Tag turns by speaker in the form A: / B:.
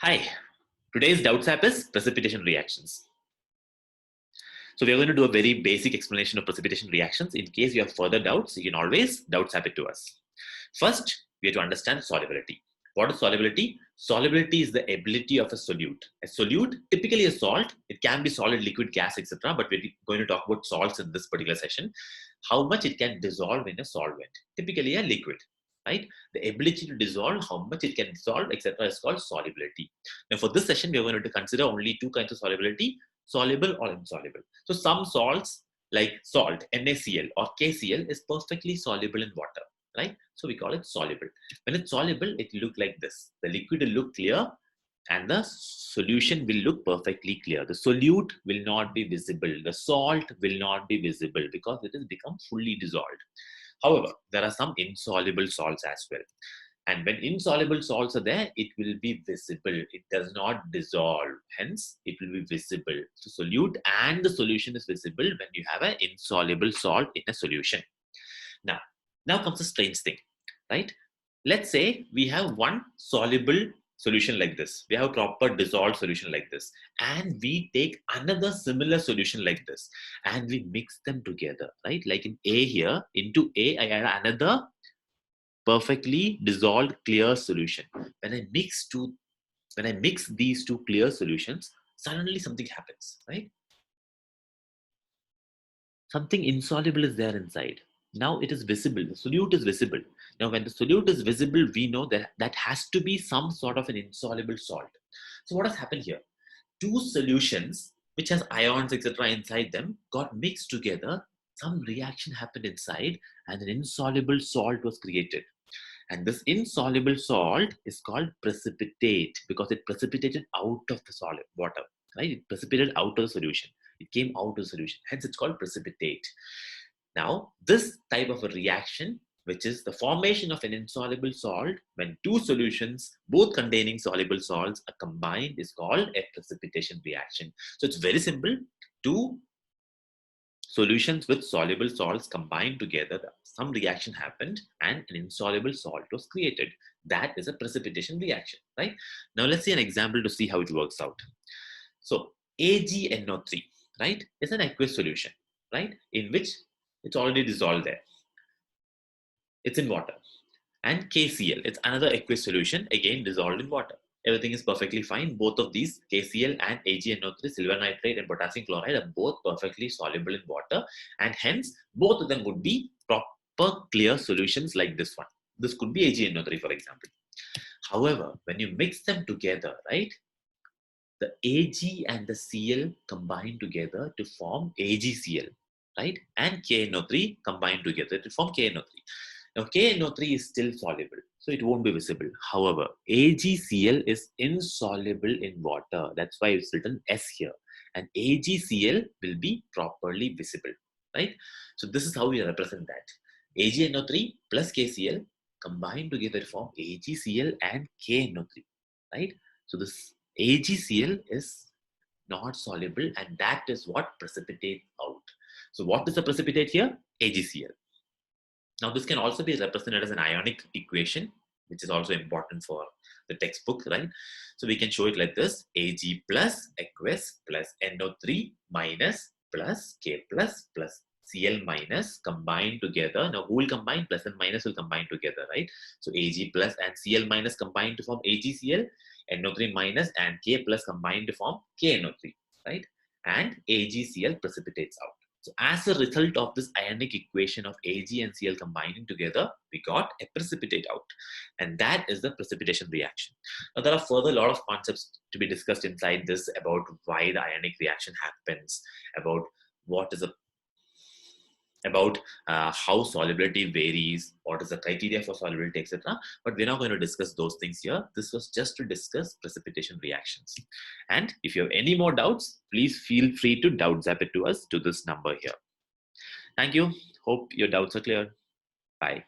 A: Hi, today's doubts app is precipitation reactions. So we are going to do a very basic explanation of precipitation reactions. In case you have further doubts, you can always doubts app it to us. First, we have to understand solubility. What is solubility? Solubility is the ability of a solute. A solute, typically a salt, it can be solid, liquid, gas, etc. But we're going to talk about salts in this particular session. How much it can dissolve in a solvent, typically a liquid. Right? The ability to dissolve, how much it can dissolve, etc., is called solubility. Now, for this session, we are going to consider only two kinds of solubility: soluble or insoluble. So, some salts like salt, NaCl or KCl, is perfectly soluble in water, right? So, we call it soluble. When it's soluble, it will look like this. The liquid will look clear, and the solution will look perfectly clear. The solute will not be visible. The salt will not be visible because it has become fully dissolved. However, there are some insoluble salts as well. And when insoluble salts are there, it will be visible. It does not dissolve. Hence, it will be visible. So, solute and the solution is visible when you have an insoluble salt in a solution. Now comes a strange thing, right? Let's say we have one soluble solution like this. We have a proper dissolved solution like this. And we take another similar solution like this. And we mix them together, right? Like in A here, into A, I add another perfectly dissolved clear solution. When I mix these two clear solutions, suddenly something happens, right? Something insoluble is there inside. Now it is visible. The solute is visible. Now, when the solute is visible, we know that that has to be some sort of an insoluble salt. So, what has happened here? Two solutions which has ions, etc., inside them got mixed together. Some reaction happened inside, and an insoluble salt was created. And this insoluble salt is called precipitate because it precipitated out of the solid water, right? It precipitated out of the solution. It came out of the solution. Hence, it's called precipitate. Now, this type of a reaction, which is the formation of an insoluble salt when two solutions, both containing soluble salts, are combined, is called a precipitation reaction. So, it's very simple. Two solutions with soluble salts combined together, some reaction happened and an insoluble salt was created. That is a precipitation reaction, right? Now let's see an example to see how it works out. So AgNO3, right, is an aqueous solution, right, in which it's already dissolved there. It's in water. And KCl, it's another aqueous solution, again dissolved in water. Everything is perfectly fine. Both of these, KCl and AgNO3, silver nitrate and potassium chloride, are both perfectly soluble in water, and hence both of them would be proper clear solutions like this one. This could be AgNO3, for example. However, when you mix them together, right, the Ag and the Cl combine together to form AgCl, right, and KNO3 combine together to form KNO3. Now, KNO3 is still soluble, so it won't be visible. However, AgCl is insoluble in water. That's why it's written S here. And AgCl will be properly visible, right? So this is how we represent that. AgNO3 plus KCl combine together to form AgCl and KNO3, right? So this AgCl is not soluble, and that is what precipitates out. So what is the precipitate here? AgCl. Now, this can also be represented as an ionic equation, which is also important for the textbook, right? So we can show it like this: Ag plus aqueous plus NO3 minus plus K plus Cl minus combined together. Now, who will combine? Plus and minus will combine together, right? So Ag plus and Cl minus combine to form AgCl, NO3 minus and K plus combine to form KNO3, right? And AgCl precipitates out. So as a result of this ionic equation of Ag and Cl combining together, we got a precipitate out. And that is the precipitation reaction. Now, there are further a lot of concepts to be discussed inside this about why the ionic reaction happens, about what is about how solubility varies, what is the criteria for solubility, etc. But we're not going to discuss those things here. This was just to discuss precipitation reactions. And if you have any more doubts, please feel free to doubt zap it to us to this number here. Thank you. Hope your doubts are clear. Bye.